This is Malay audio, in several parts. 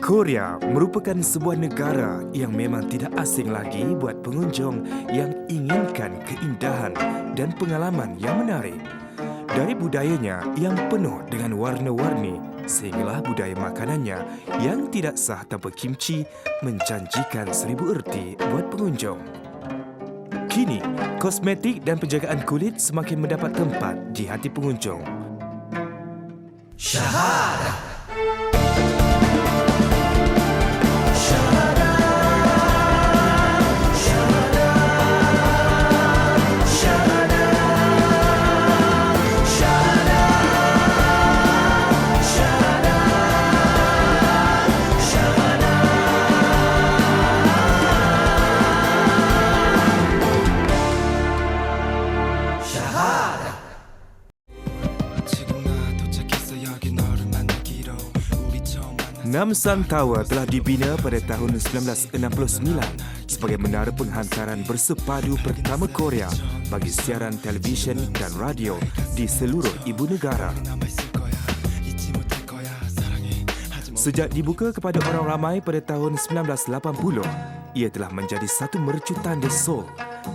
Korea merupakan sebuah negara yang memang tidak asing lagi buat pengunjung yang inginkan keindahan dan pengalaman yang menarik. Dari budayanya yang penuh dengan warna-warni sehinggalah budaya makanannya yang tidak sah tanpa kimchi menjanjikan seribu erti buat pengunjung. Kini, kosmetik dan penjagaan kulit semakin mendapat tempat di hati pengunjung. Syahada. Namsan Tower telah dibina pada tahun 1969 sebagai menara penghantaran bersepadu pertama Korea bagi siaran televisyen dan radio di seluruh ibu negara. Sejak dibuka kepada orang ramai pada tahun 1980, ia telah menjadi satu mercu tanda Seoul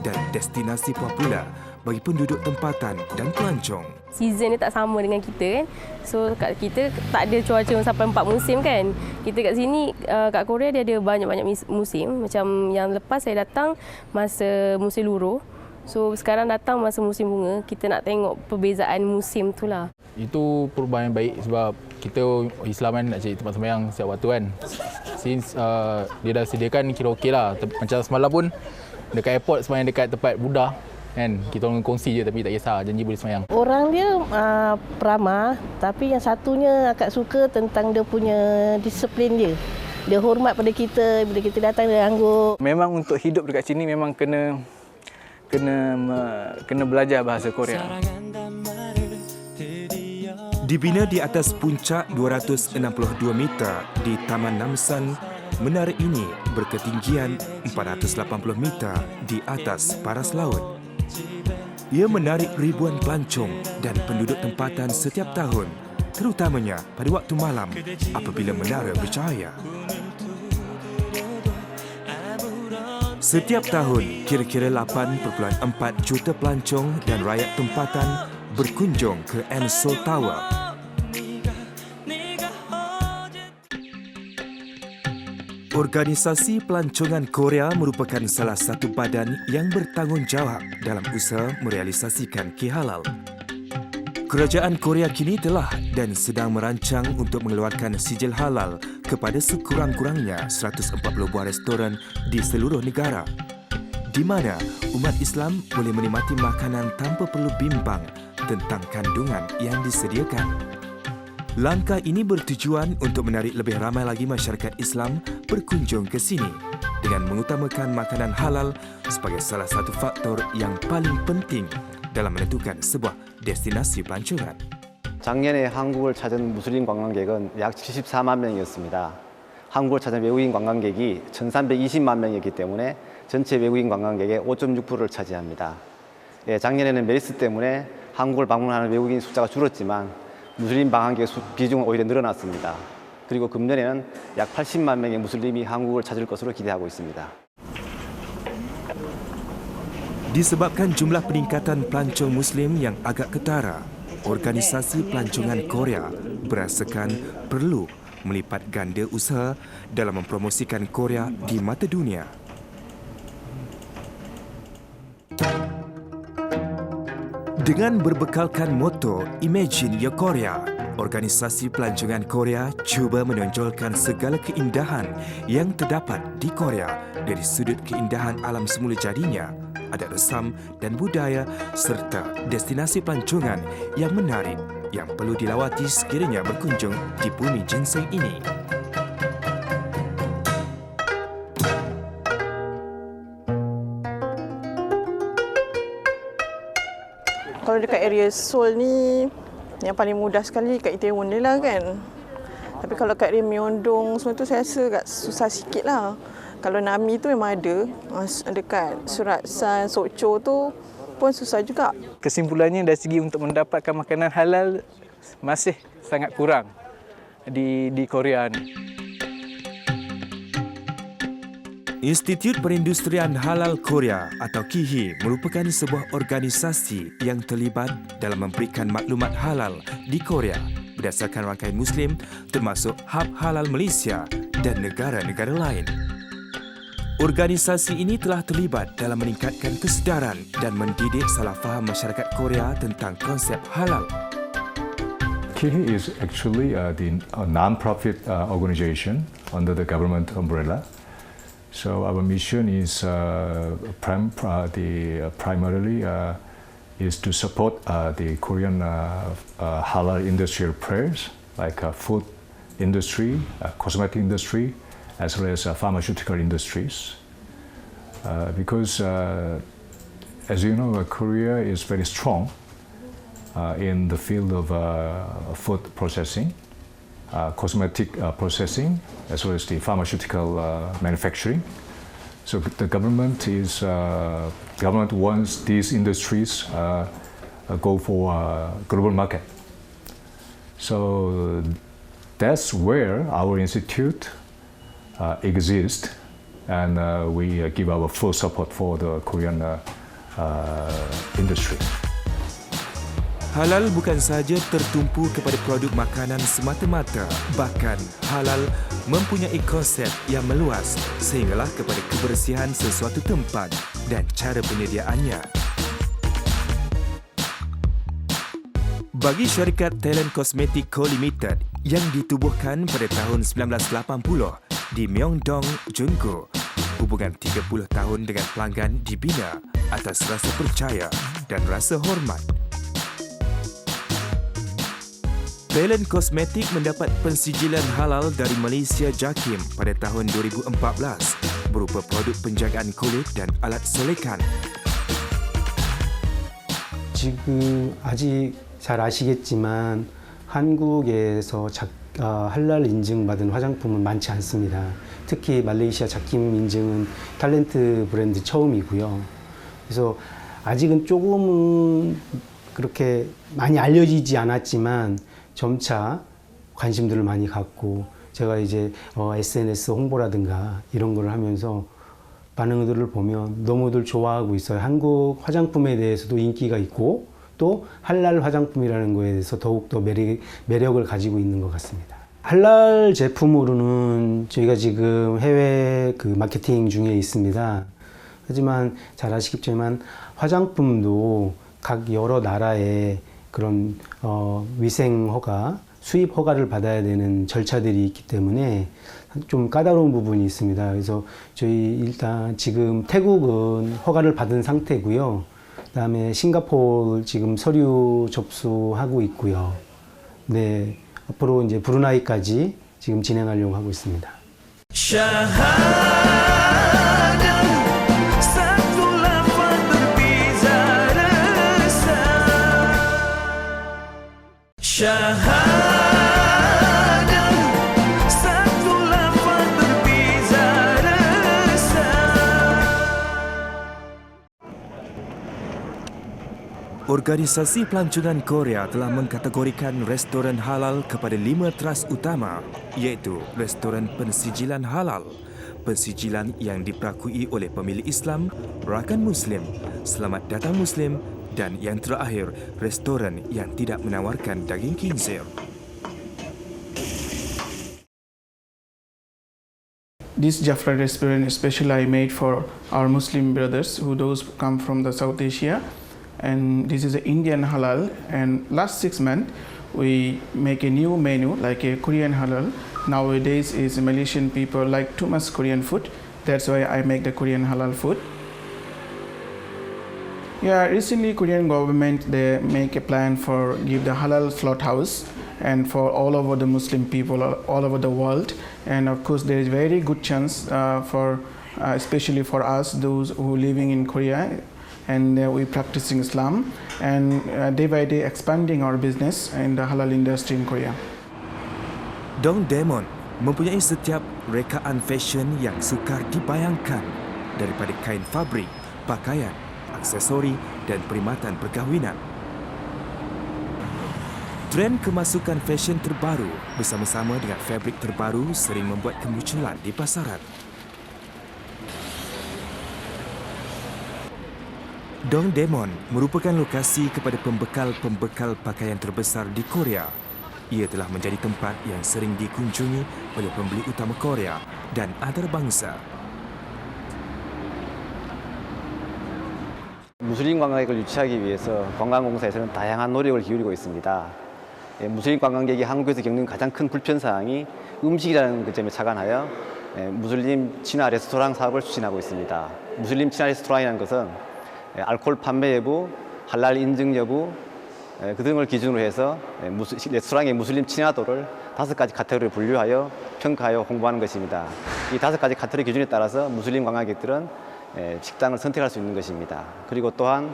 dan destinasi popular bagi penduduk tempatan dan pelancong. Season dia tak sama dengan kita kan. So kat kita tak ada cuaca sampai 4 musim kan. Kita kat sini kat Korea dia ada banyak-banyak musim. Macam yang lepas saya datang masa musim luruh. So sekarang datang masa musim bunga. Kita nak tengok perbezaan musim tu lah. Itu perubahan yang baik sebab kita Islam kan nak cari tempat sembahyang setiap waktu kan. Since dia dah sediakan kira okey lah. Macam semalam pun dekat airport sembahyang dekat tempat Buddha. Kan, kita orang kongsi je tapi tak kisah, janji boleh sembahyang. Orang dia peramah, tapi yang satunya akak suka tentang dia punya disiplin dia. Dia hormat pada kita, bila kita datang dia angguk. Memang untuk hidup dekat sini memang kena belajar bahasa Korea. Dibina di atas puncak 262 meter di Taman Namsan, menara ini berketinggian 480 meter di atas paras laut. Ia menarik ribuan pelancong dan penduduk tempatan setiap tahun, terutamanya pada waktu malam apabila menara bercahaya. Setiap tahun, kira-kira 8.4 juta pelancong dan rakyat tempatan berkunjung ke Seoul Tower. Organisasi Pelancongan Korea merupakan salah satu badan yang bertanggungjawab dalam usaha merealisasikan K-Halal. Kerajaan Korea kini telah dan sedang merancang untuk mengeluarkan sijil halal kepada sekurang-kurangnya 140 buah restoran di seluruh negara, di mana umat Islam boleh menikmati makanan tanpa perlu bimbang tentang kandungan yang disediakan. Langkah ini bertujuan untuk menarik lebih ramai lagi masyarakat Islam berkunjung ke sini dengan mengutamakan makanan halal sebagai salah satu faktor yang paling penting dalam menentukan sebuah destinasi pelancongan. 작년에 한국을 찾은 무슬림 관광객은 약 74만 명이었습니다. 한국을 찾은 외국인 관광객이 1,320만 명이었기 때문에 전체 외국인 관광객의 5.6%를 차지합니다. 작년에는 메르스 때문에 한국을 방문하는 외국인 숫자가 줄었지만 무슬림 방한객 비중은 오히려 늘어났습니다. 그리고 금년에는 약 80만 명의 무슬림이 한국을 찾을 것으로 기대하고 있습니다. Disebabkan jumlah peningkatan pelancong Muslim yang agak ketara, Organisasi Pelancongan Korea berasakan perlu melipat ganda usaha dalam mempromosikan Korea di mata dunia. Dengan berbekalkan moto Imagine Your Korea, Organisasi Pelancongan Korea cuba menonjolkan segala keindahan yang terdapat di Korea dari sudut keindahan alam semula jadinya, adat resam dan budaya serta destinasi pelancongan yang menarik yang perlu dilawati sekiranya berkunjung di bumi ginseng ini. Kalau dekat area Seoul ni, yang paling mudah sekali kat Itaewon ni lah kan. Tapi kalau kat area Myeongdong semua tu saya rasa agak susah sikit lah. Kalau Nami tu memang ada, dekat Suratsan, Sokcho tu pun susah juga. Kesimpulannya dari segi untuk mendapatkan makanan halal masih sangat kurang di Korea ni. Institut Perindustrian Halal Korea atau KIHI merupakan sebuah organisasi yang terlibat dalam memberikan maklumat halal di Korea berdasarkan rangkaian Muslim termasuk Hub Halal Malaysia dan negara-negara lain. Organisasi ini telah terlibat dalam meningkatkan kesedaran dan mendidik salah faham masyarakat Korea tentang konsep halal. KIHI is actually a non-profit organization under the government umbrella. So our mission is primarily is to support the Korean halal industrial players like food industry, cosmetic industry, as well as pharmaceutical industries. Because as you know, Korea is very strong in the field of food processing, cosmetic processing, as well as the pharmaceutical manufacturing. So the government wants these industries go for a global market. So that's where our institute exists, and we give our full support for the Korean industry. Halal bukan sahaja tertumpu kepada produk makanan semata-mata, bahkan halal mempunyai konsep yang meluas sehinggalah kepada kebersihan sesuatu tempat dan cara penyediaannya. Bagi syarikat Talent Cosmetic Co Limited yang ditubuhkan pada tahun 1980 di Myeongdong, Jeongu, hubungan 30 tahun dengan pelanggan dibina atas rasa percaya dan rasa hormat. Talent Cosmetic mendapat pensijilan halal dari Malaysia JAKIM pada tahun 2014 berupa produk penjagaan kulit dan alat solekan. 지금 아직 잘 아시겠지만 한국에서 할랄 인증받은 화장품은 많지 않습니다. 특히 말레이시아 자킴 인증은 탤런트 브랜드 처음이고요. 그래서 아직은 조금은 그렇게 많이 알려지지 않았지만 점차 관심들을 많이 갖고 제가 이제 SNS 홍보라든가 이런 걸 하면서 반응들을 보면 너무들 좋아하고 있어요. 한국 화장품에 대해서도 인기가 있고 또 할랄 화장품이라는 거에 대해서 더욱더 매력을 가지고 있는 것 같습니다. 할랄 제품으로는 저희가 지금 해외 마케팅 중에 있습니다. 하지만 잘 아시겠지만 화장품도 각 여러 나라의 그런 위생 허가, 수입 허가를 받아야 되는 절차들이 있기 때문에 좀 까다로운 부분이 있습니다. 그래서 저희 일단 지금 태국은 허가를 받은 상태고요. 그다음에 싱가포르 지금 서류 접수하고 있고요. 네, 앞으로 이제 브루나이까지 지금 진행하려고 하고 있습니다. Organisasi Pelancongan Korea telah mengkategorikan restoran halal kepada 5 teras utama, iaitu restoran pensijilan halal, pensijilan yang diperakui oleh pemilik Islam, rakan Muslim, selamat datang Muslim dan yang terakhir, restoran yang tidak menawarkan daging khinzir. This Jafra restaurant especially I made for our Muslim brothers who those come from the South Asia, and this is an Indian halal, and last 6 months we make a new menu like a Korean halal. Nowadays is Malaysian people like too much Korean food, that's why I make the Korean halal food. Yeah, recently Korean government they make a plan for give the halal slaughterhouse and for all over the Muslim people all over the world, and of course there is very good chance for especially for us those who living in Korea and we practicing Islam and day by day expanding our business in the halal industry in Korea. Dong Daemon mempunyai setiap rekaan fashion yang sukar dibayangkan, daripada kain fabrik, pakaian, aksesori dan perkhidmatan perkahwinan. Trend kemasukan fashion terbaru bersama-sama dengan fabrik terbaru sering membuat kemunculan di pasaran. Dongdaemun merupakan lokasi kepada pembekal-pembekal pakaian terbesar di Korea. Ia telah menjadi tempat yang sering dikunjungi oleh pembeli utama Korea dan antarabangsa. 무슬림 관광객을 유치하기 위해서 관광공사에서는 다양한 노력을 기울이고 있습니다. 무슬림 관광객이 한국에서 겪는 가장 큰 불편사항이 음식이라는 그 점에 착안하여 무슬림 친화 레스토랑 사업을 추진하고 있습니다. 무슬림 친화 레스토랑이라는 것은 알코올 판매 여부, 할랄 인증 여부 그 등을 기준으로 해서 레스토랑의 무슬림 친화도를 5가지 카테고리로 분류하여 평가하여 홍보하는 것입니다. 이 5가지 카테고리 기준에 따라서 무슬림 관광객들은 식당을 선택할 수 있는 것입니다. 그리고 또한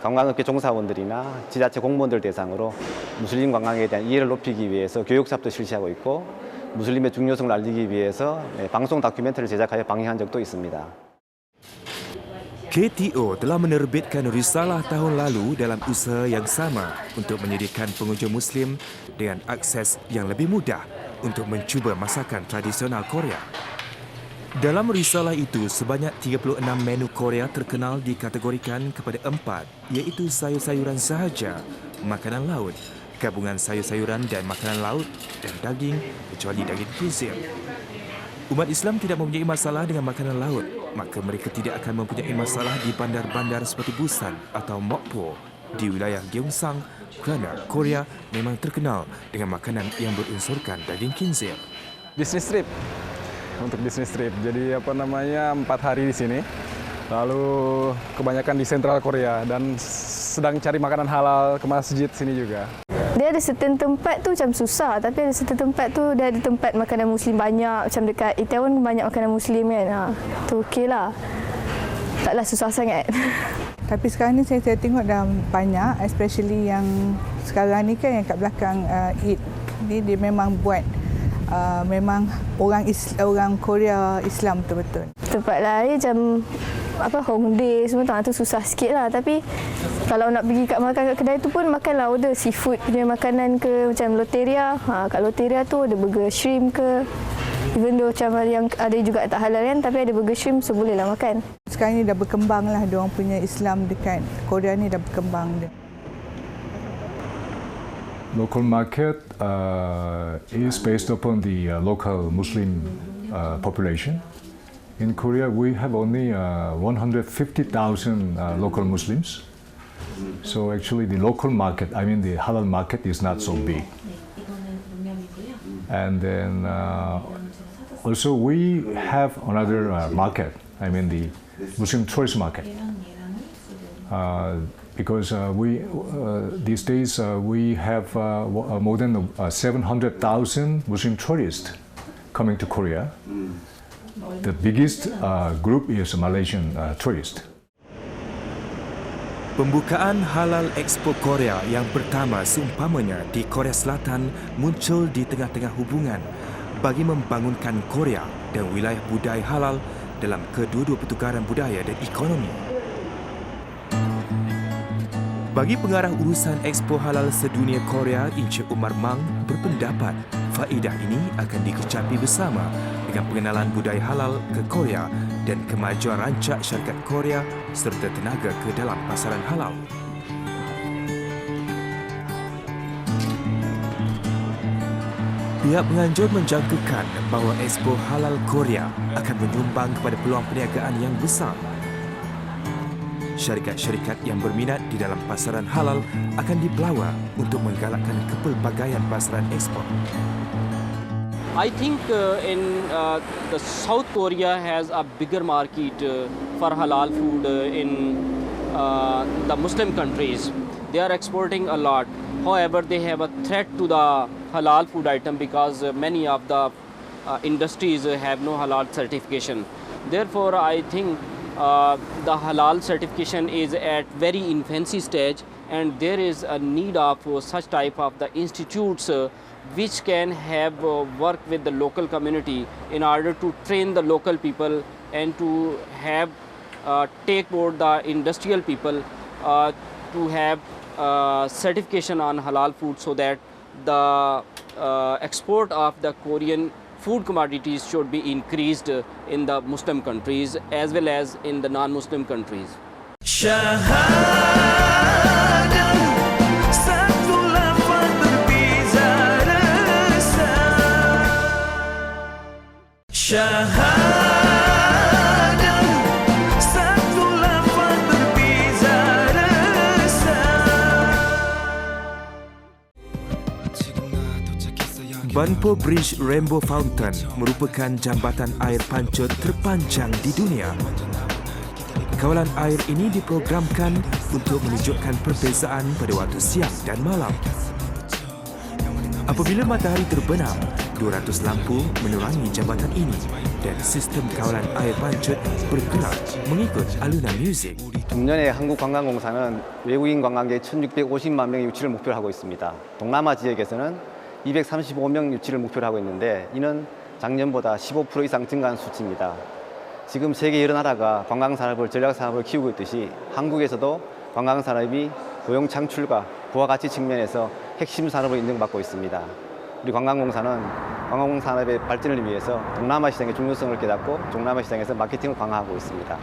관광업계 종사원들이나 지자체 공무원들 대상으로 무슬림 관광에 대한 이해를 높이기 위해서 교육 사업도 실시하고 있고 무슬림의 중요성을 알리기 위해서 방송 다큐멘터리를 제작하여 방영한 적도 있습니다. KTO telah menerbitkan risalah tahun lalu dalam usaha yang sama untuk menyediakan pengunjung Muslim dengan akses yang lebih mudah untuk mencuba masakan tradisional Korea. Dalam risalah itu, sebanyak 36 menu Korea terkenal dikategorikan kepada 4, iaitu sayur-sayuran sahaja, makanan laut, gabungan sayur-sayuran dan makanan laut, dan daging, kecuali daging khinzir. Umat Islam tidak mempunyai masalah dengan makanan laut, maka mereka tidak akan mempunyai masalah di bandar-bandar seperti Busan atau Mokpo di wilayah Gyeongsang kerana Korea memang terkenal dengan makanan yang berunsurkan daging khinzir. Business trip. Untuk bisnis trip. Jadi 4 hari di sini. Lalu kebanyakan di Sentral Korea dan sedang cari makanan halal ke masjid sini juga. Dia ada certain tempat tu macam susah, tapi ada certain tempat tu dia ada tempat makanan Muslim banyak, macam dekat Itaewon banyak makanan Muslim kan. Tu okeylah. Taklah susah sangat. Tapi sekarang ni saya tengok dah banyak, especially yang sekarang ni kan yang kat belakang Eid ni dia memang buat memang orang Korea Islam betul-betul. Tempat lain macam Hongdae semua tu susah sikit lah. Tapi kalau nak pergi makan kat kedai tu pun makanlah order seafood punya makanan ke, macam Loteria. Kat Loteria tu ada burger shrimp ke. Even though macam yang ada juga tak halal kan, tapi ada burger shrimp so bolehlah makan. Sekarang ni dah berkembang lah diorang punya Islam dekat Korea ni dah berkembang dia. Local market is based upon the local Muslim population. In Korea, we have only 150,000 local Muslims. So actually the local market, I mean the halal market, is not so big. And then also we have another market, I mean the Muslim tourist market. Because these days we have more than 700,000 Muslim tourists coming to Korea. The biggest group is Malaysian tourists. Pembukaan Halal Expo Korea yang pertama seumpamanya di Korea Selatan muncul di tengah-tengah hubungan bagi membangunkan Korea dan wilayah budaya halal dalam kedua-dua pertukaran budaya dan ekonomi. Bagi pengarah urusan Expo Halal Sedunia Korea, Encik Umar Mang berpendapat faedah ini akan dikecapi bersama dengan pengenalan budaya halal ke Korea dan kemajuan rancak syarikat Korea serta tenaga ke dalam pasaran halal. Pihak penganjur menjangkakan bahawa Expo Halal Korea akan menyumbang kepada peluang perniagaan yang besar. Syarikat-syarikat yang berminat di dalam pasaran halal akan dipelawa untuk menggalakkan kepelbagaian pasaran ekspor. I think the South Korea has a bigger market for halal food in the Muslim countries. They are exporting a lot. However, they have a threat to the halal food item because many of the industries have no halal certification. Therefore, I think the halal certification is at very infancy stage, and there is a need of such type of the institutes which can have work with the local community in order to train the local people and to have take board the industrial people to have certification on halal food, so that the export of the Korean food commodities should be increased in the Muslim countries as well as in the non-Muslim countries. Syahadah, satu lafaz berbeza rasa. Syahadah, satu lafaz berbeza rasa. Banpo Bridge Rainbow Fountain merupakan jambatan air pancut terpanjang di dunia. Kawalan air ini diprogramkan untuk menunjukkan perbezaan pada waktu siang dan malam. Apabila matahari terbenam, 200 lampu menerangi jambatan ini dan sistem kawalan air pancut bergerak mengikut alunan muzik. 금년에 한국관광공사는 외국인 관광객 1,650만 명의 유치를 목표로 하고 있습니다. 동남아 지역에서는 235명 유치를 목표로 하고 있는데 이는 작년보다 15% 이상 증가한 수치입니다. 지금 세계 여러 나라가 관광산업을 전략산업을 키우고 있듯이 한국에서도 관광산업이 고용 창출과 부가가치 측면에서 핵심 산업으로 인정받고 있습니다. 우리 관광공사는 관광산업의 발전을 위해서 동남아 시장의 중요성을 깨닫고 동남아 시장에서 마케팅을 강화하고 있습니다.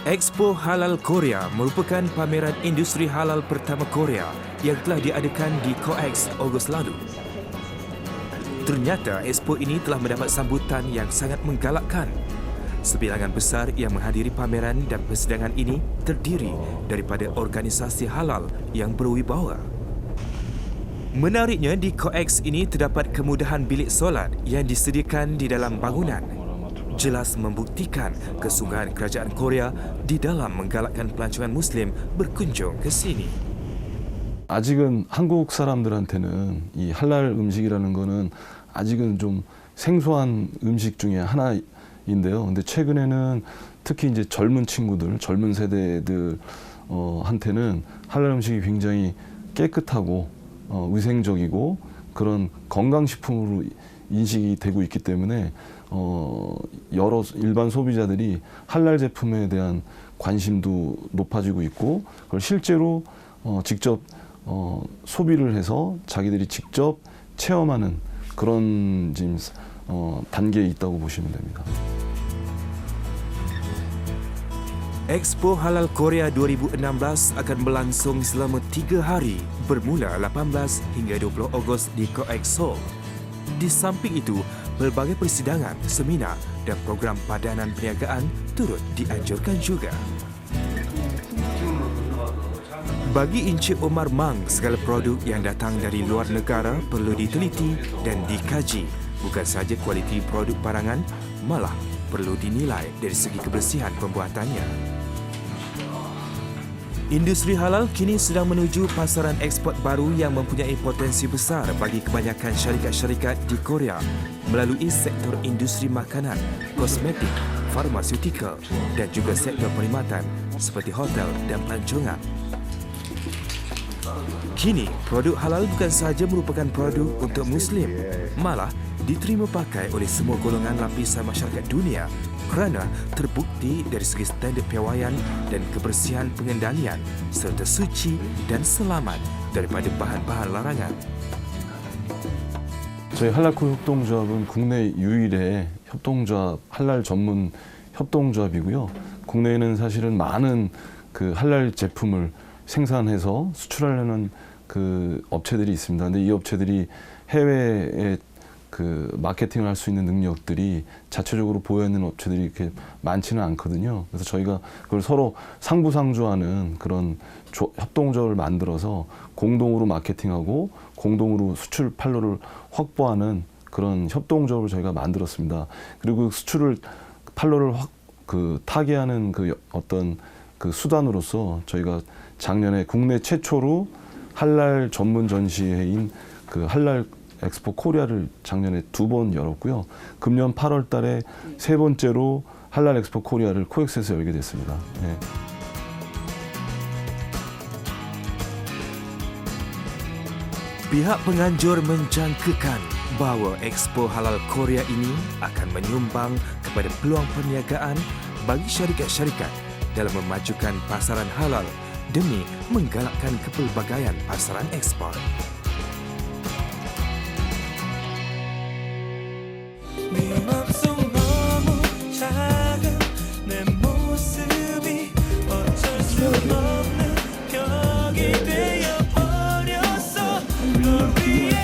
Expo Halal Korea merupakan pameran industri halal pertama Korea yang telah diadakan di COEX Ogos lalu. Ternyata Expo ini telah mendapat sambutan yang sangat menggalakkan. Sebilangan besar yang menghadiri pameran dan persidangan ini terdiri daripada organisasi halal yang berwibawa. Menariknya, di COEX ini terdapat kemudahan bilik solat yang disediakan di dalam bangunan. Jelas membuktikan kesungguhan kerajaan Korea di dalam menggalakkan pelancongan Muslim berkunjung ke sini. 아직은 한국 사람들한테는 이 할랄 음식이라는 거는 아직은 좀 생소한 음식 중에 하나인데요. 근데 최근에는 특히 이제 젊은 친구들, 젊은 세대들 한테는 할랄 음식이 굉장히 깨끗하고 위생적이고 그런 건강식품으로 인식이 되고 있기 때문에 여러 일반 소비자들이 할랄 제품에 대한 관심도 높아지고 있고 그걸 실제로 직접 소비를 해서 자기들이 직접 체험하는 그런 지금 단계에 있다고 보시면 됩니다. Expo Halal Korea 2016 akan berlangsung selama 3 hari bermula 18 hingga 20 Ogos di COEX Seoul. Di samping itu, pelbagai persidangan, seminar dan program padanan perniagaan turut dianjurkan juga. Bagi Encik Omar Mang, segala produk yang datang dari luar negara perlu diteliti dan dikaji. Bukan sahaja kualiti produk barangan, malah perlu dinilai dari segi kebersihan pembuatannya. Industri halal kini sedang menuju pasaran ekspor baru yang mempunyai potensi besar bagi kebanyakan syarikat-syarikat di Korea melalui sektor industri makanan, kosmetik, farmaseutikal dan juga sektor perkhidmatan seperti hotel dan pelancongan. Kini, produk halal bukan sahaja merupakan produk untuk Muslim, malah diterima pakai oleh semua golongan lapisan masyarakat dunia kerana terbukti dari segi standard piawaian dan kebersihan pengendalian serta suci dan selamat daripada bahan-bahan larangan. 저희 할랄코 협동조합은 국내 유일의 협동조합, 할랄 전문 협동조합이고요. 국내에는 사실은 많은 그 할랄 제품을 생산해서 수출하려는 그 업체들이 있습니다. 근데 이 업체들이 해외에 그 마케팅을 할 수 있는 능력들이 자체적으로 보여 있는 업체들이 이렇게 많지는 않거든요. 그래서 저희가 그걸 서로 상부상조하는 그런 협동조합을 만들어서 공동으로 마케팅하고 공동으로 수출 판로를 확보하는 그런 협동조합을 저희가 만들었습니다. 그리고 수출을 판로를 타개하는 그 어떤 그 수단으로서 저희가 작년에 국내 최초로 할랄 전문 전시회인 그 할랄 엑스포 코리아를 작년에 2번 열었고요. 금년 8월 달에 3번째로 할랄 엑스포 코리아를 코엑스에서 열게 됐습니다. 네. Pihak penganjur menjangkakan bahawa Expo Halal Korea ini akan menyumbang kepada peluang perniagaan bagi syarikat-syarikat dalam memajukan pasaran halal demi menggalakkan kepelbagaian pasaran ekspor. 네 맘속 너무 작은 내 몸 European